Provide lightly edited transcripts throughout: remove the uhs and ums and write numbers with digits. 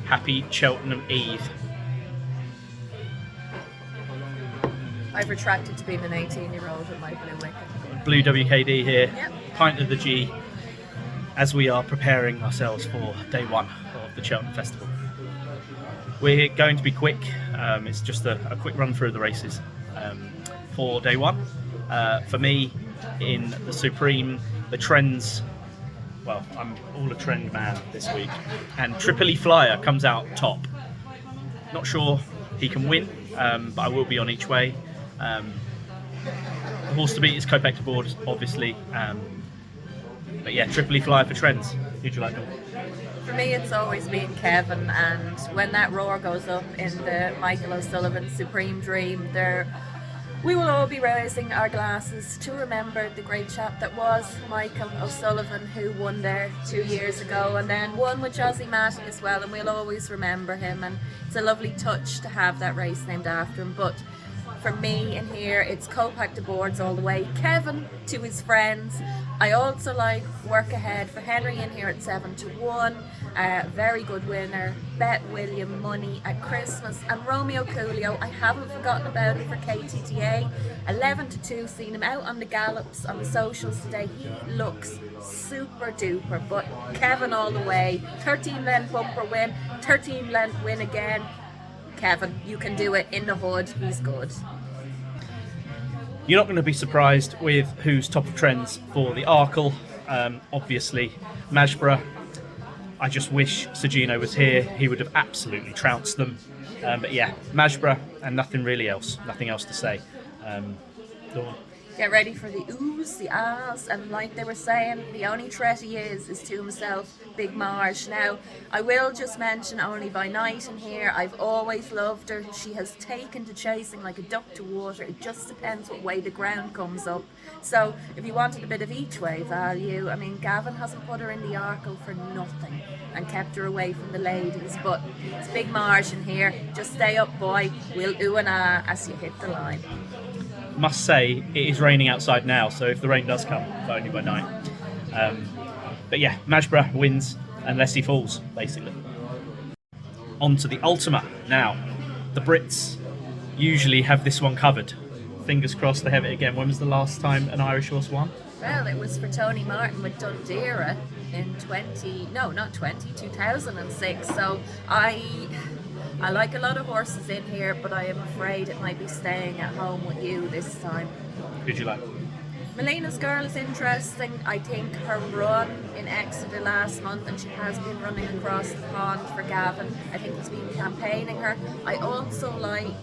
Happy Cheltenham Eve. I've retracted to being an 18-year-old with my blue wicket. Blue WKD here, Yep. pint of the G, as we are preparing ourselves for day one of the Cheltenham Festival. We're going to be quick. It's just a quick run through the races for day one. For me, in the Supreme, the trends, well, I'm all a trend man this week, and Tripoli Flyer comes out top. Not sure he can win, but I will be on each way. The horse to beat is Kopek Des Bordes, obviously. But yeah, Tripoli Flyer for trends. Who'd you like to? For me, it's always been Kevin, and when that roar goes up in the Michael O'Sullivan Supreme Dream, we will all be raising our glasses to remember the great chap that was Michael O'Sullivan, who won there 2 years ago, and then won with Josie Matty as well, and we'll always remember him, and it's a lovely touch to have that race named after him. But for me in here, it's Kopek Des Bordes all the way. Kevin to his friends. I also like Work Ahead for Henry in here at 7-1. Very good winner. Bet William money at Christmas. And Romeo Coolio, I haven't forgotten about him for KTTA. 11-2, seen him out on the gallops on the socials today. He looks super duper. But Kevin all the way. 13 length bumper win. 13 length win again. Kevin, you can do it in the hood. He's good. You're not going to be surprised with who's top of trends for the Arkle. Obviously, Majborough. I just wish Sergino was here. He would have absolutely trounced them. But yeah, Majborough and nothing really else. Nothing else to say. Dawn. Get ready for the oohs, the ahs, and like they were saying, the only threat he is to himself, Big Marge. Now, I will just mention Only by Night in here. I've always loved her. She has taken to chasing like a duck to water. It just depends what way the ground comes up. So, if you wanted a bit of each way value, I mean, Gavin hasn't put her in the Arkle for nothing and kept her away from the ladies. But it's Big Marge in here. Just stay up, boy. We'll ooh and ah as you hit the line. Must say it is raining outside now, so if the rain does come, it's only by night. But yeah, Majborough wins unless he falls, basically. On to the Ultima now. The Brits usually have this one covered. Fingers crossed they have it again. When was the last time an Irish horse won? Well, it was for Tony Martin with Dundera in 2006. So I like a lot of horses in here, but I am afraid it might be staying at home with you this time. Who'd you like? Melina's Girl is interesting. I think her run in Exeter last month, and she has been running across the pond for Gavin. I think he's been campaigning her. I also like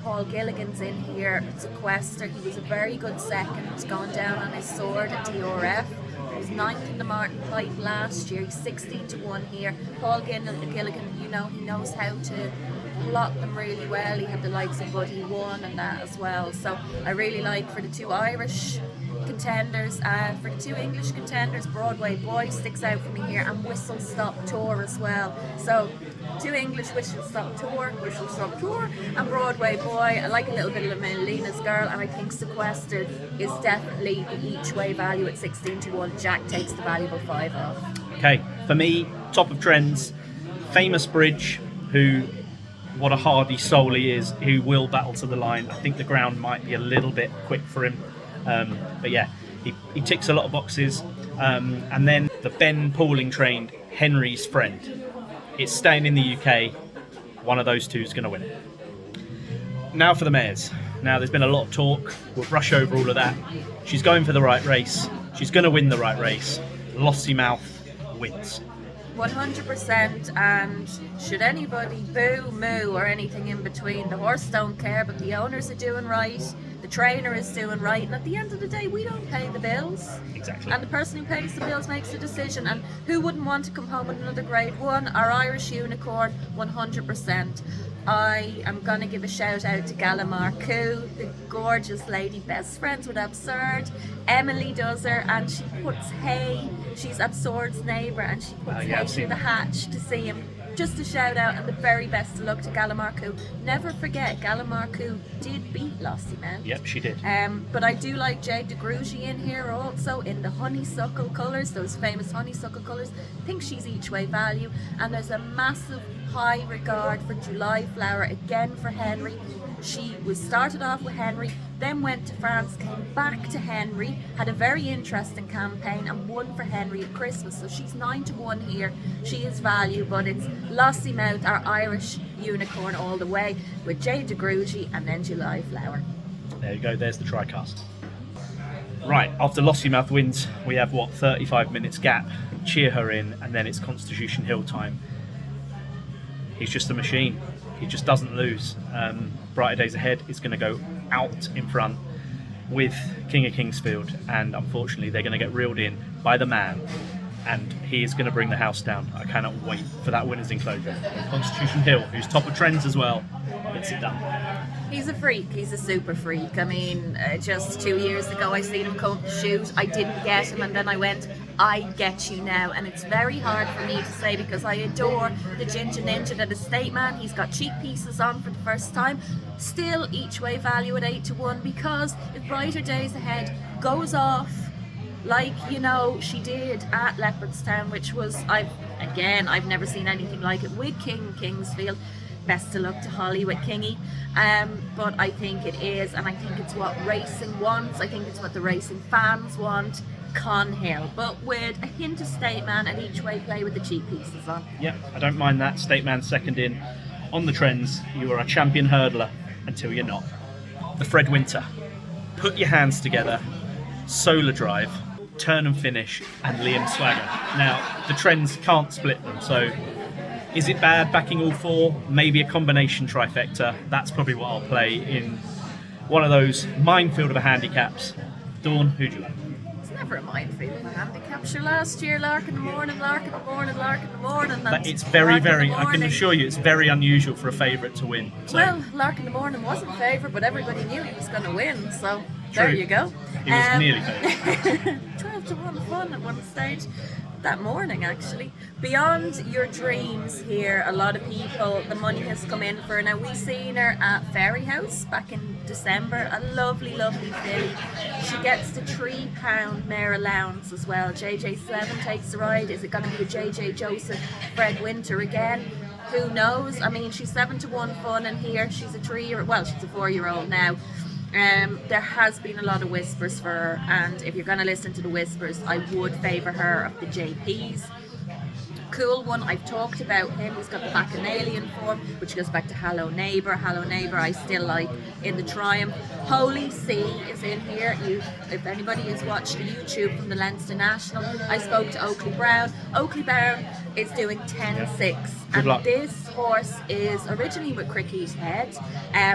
Paul Gilligan's in here, Sequester. He was a very good second. He's gone down on his sword at DRF. He was 9th in the Martin Pipe last year. He's 16-1 here. Paul Gilligan, you know, he knows how to plot them really well. He had the likes of Buddy One and that as well. So I really like for the two Irish contenders. For the two English contenders, Broadway Boy sticks out for me here, and Whistle Stop Tour as well. So two English Whistle Stop Tour, and Broadway Boy. I like a little bit of Melina's Girl, and I think Sequestered is definitely the each way value at 16-1. Jack takes the valuable 5 off. Okay, for me, top of trends, Famous Bridge, who, what a hardy soul he is, who will battle to the line. I think the ground might be a little bit quick for him. But yeah, he ticks a lot of boxes. And then the Ben Pauling trained Henry's Friend. It's staying in the UK. One of those two is going to win it. Now for the mares. Now there's been a lot of talk. We'll brush over all of that. She's going for the right race. She's going to win the right race. Lossiemouth wins. 100%, and should anybody boo, moo or anything in between, the horse don't care, but the owners are doing right, the trainer is doing right, and at the end of the day we don't pay the bills. Exactly. And the person who pays the bills makes the decision, and who wouldn't want to come home with another grade 1? Our Irish unicorn, 100%. I am going to give a shout out to Gala Marcoux, the gorgeous lady, best friends with Absurd. Emily does her, and she puts hay. She's Absurd's neighbour, and she puts hay through the hatch to see him just a shout out and the very best of luck to Galamarcou. Never forget, Galamarcou did beat Lossiemouth. Yep, she did. But I do like Jade de Grugy in here also in the honeysuckle colours, those famous honeysuckle colours. I think she's each way value, and there's a massive high regard for July Flower again for Henry. She was started off with Henry, then went to France, came back to Henry, had a very interesting campaign and won for Henry at Christmas. So she's 9-1 here. She is value, but it's Lossiemouth, our Irish unicorn all the way, with Jade de Grugy and then July Flower. There you go, there's the TriCast. Right, after Lossiemouth wins, we have 35 minutes gap, cheer her in, and then it's Constitution Hill time. He's just a machine. He just doesn't lose. Brighter Days Ahead is going to go out in front with King of Kingsfield, and unfortunately they're going to get reeled in by the man, and he is going to bring the house down. I cannot wait for that winner's enclosure. And Constitution Hill, who's top of trends as well, gets it done. He's a freak. He's a super freak. I mean, just 2 years ago I seen him come to shoot. I didn't get him, and then I went, I get you now. And it's very hard for me to say because I adore the Ginger Ninja, that estate man. He's got cheap pieces on for the first time. Still each way value at 8-1, because if Brighter Days Ahead goes off like, you know, she did at Leopardstown, which was, I've never seen anything like it with Kingsfield. Best of luck to Holly with Kingy. But I think it is, and I think it's what racing wants. I think it's what the racing fans want. Con Hill, but with a hint of State Man and each way play with the cheap pieces on. Yep, I don't mind that. State Man second in. On the trends, you are a champion hurdler until you're not. The Fred Winter. Put your hands together. Solar Drive. Turn and Finish. And Liam Swagger. Now, the trends can't split them, so is it bad backing all four? Maybe a combination trifecta. That's probably what I'll play in one of those minefield of a handicaps. Dawn, who do you like? Never a minefield of a handicap. Sure, last year, lark in the morning, lark in the morning, lark in the morning. But it's very, I can assure you, it's very unusual for a favourite to win. So. Well, lark in the morning wasn't favourite, but everybody knew he was going to win, so there you go. He was nearly favourite. 12-1 fun at one stage. That morning, actually. Beyond Your Dreams here, a lot of people, the money has come in for. Now, we seen her at Ferry House back in December. A lovely, lovely filly. She gets the £3 mare allowance as well. JJ7 takes the ride. Is it going to be a JJ Joseph, Fred Winter again? Who knows? I mean, she's 7-1 fun, and here she's a 4-year-old now. There has been a lot of whispers for her, and if you're going to listen to the whispers, I would favour her of the JPs. Cool one, I've talked about him. He's got the Bacchanalian form, which goes back to Hello Neighbour. Hello Neighbour I still like in the Triumph. Holy See is in here. If anybody has watched the YouTube from the Leinster National, I spoke to Oakley Brown. Oakley Brown is doing 10-6. And this horse is originally with Cricky's Head.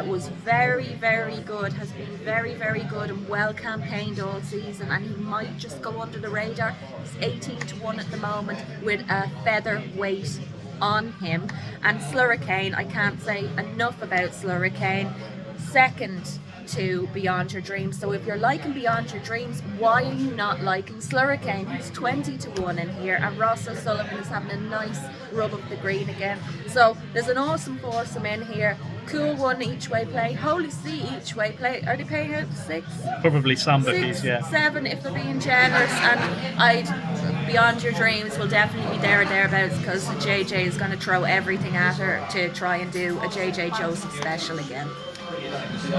Was very, very good. Has been very, very good and well campaigned all season. And he might just go under the radar. He's 18-1 at the moment with a featherweight on him. And Slurricane, I can't say enough about Slurricane. Second to Beyond Your Dreams. So if you're liking Beyond Your Dreams, why are you not liking Slurricane? He's 20-1 in here, and Ross O'Sullivan is having a nice rub of the green again. So there's an awesome foursome in here. Cool one each way play. Holy See each way play. Are they paying out 6? Probably some bookies, yeah. 7 if they're being generous. And Beyond Your Dreams will definitely be there or thereabouts, because the JJ is going to throw everything at her to try and do a JJ Joseph special again.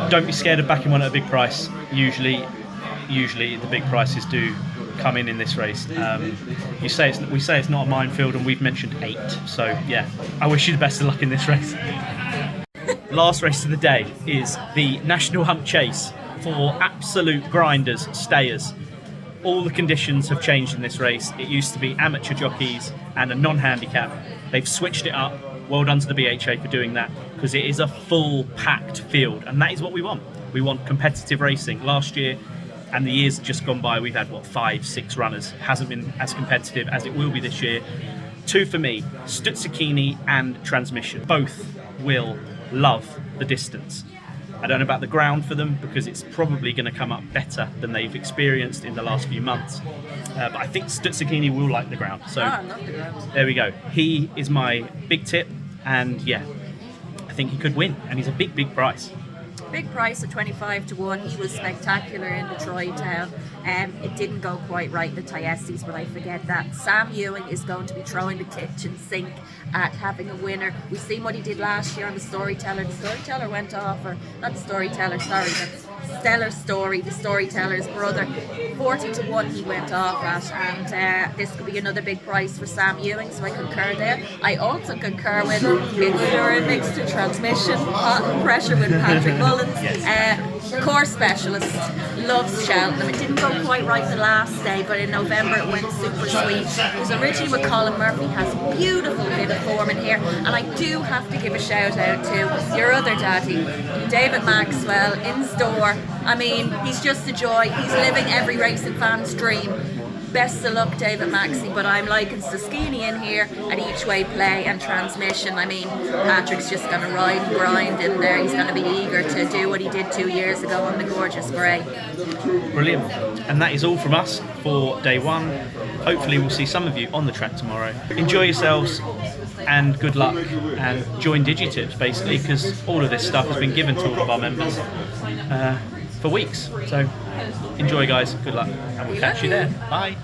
Don't be scared of backing one at a big price. Usually the big prices do come in this race. We say it's not a minefield, and we've mentioned 8. So yeah, I wish you the best of luck in this race. Last race of the day is the National Hump Chase for absolute grinders, stayers. All the conditions have changed in this race. It used to be amateur jockeys and a non-handicap. They've switched it up. Well done to the BHA for doing that, because it is a full packed field, and that is what we want. We want competitive racing. Last year and the years just gone by, we've had 5-6 runners. Hasn't been as competitive as it will be this year. 2 for me, Stutzikini and Transmission. Both will love the distance. I don't know about the ground for them because it's probably going to come up better than they've experienced in the last few months. But I think Stutzikini will like the ground. So I love the ground. there we go. He is my big tip, and yeah, I think he could win, and he's a big price. Big price at 25 to 1. He was spectacular in the Troytown. It didn't go quite right in the Tyeses, but I forget that. Sam Ewing is going to be throwing the kitchen sink at having a winner. We've seen what he did last year on the Storyteller. The Storyteller went off, or not the Storyteller, sorry, the Stellar Story, the Storyteller's brother. 40 to 1 he went off at, and this could be another big price for Sam Ewing, so I concur there. I also concur with it's mixed transmission, hot and pressure with Patrick Mullins. Course specialist, loves Cheltenham. It didn't go quite right the last day, but in November it went super sweet. It was originally with Colin Murphy, has a beautiful bit of form in here, and I do have to give a shout out to your other daddy, David Maxwell, in store. I mean, he's just a joy. He's living every racing fan's dream. Best of luck, David Maxey, but I'm liking Suskini in here at each way play and transmission. I mean, Patrick's just going to ride and grind in there. He's going to be eager to do what he did 2 years ago on the gorgeous grey. Brilliant. And that is all from us for day one. Hopefully we'll see some of you on the track tomorrow. Enjoy yourselves and good luck, and join Digitips basically, because all of this stuff has been given to all of our members for weeks. So enjoy, guys. Good luck, and we'll catch you there. Bye.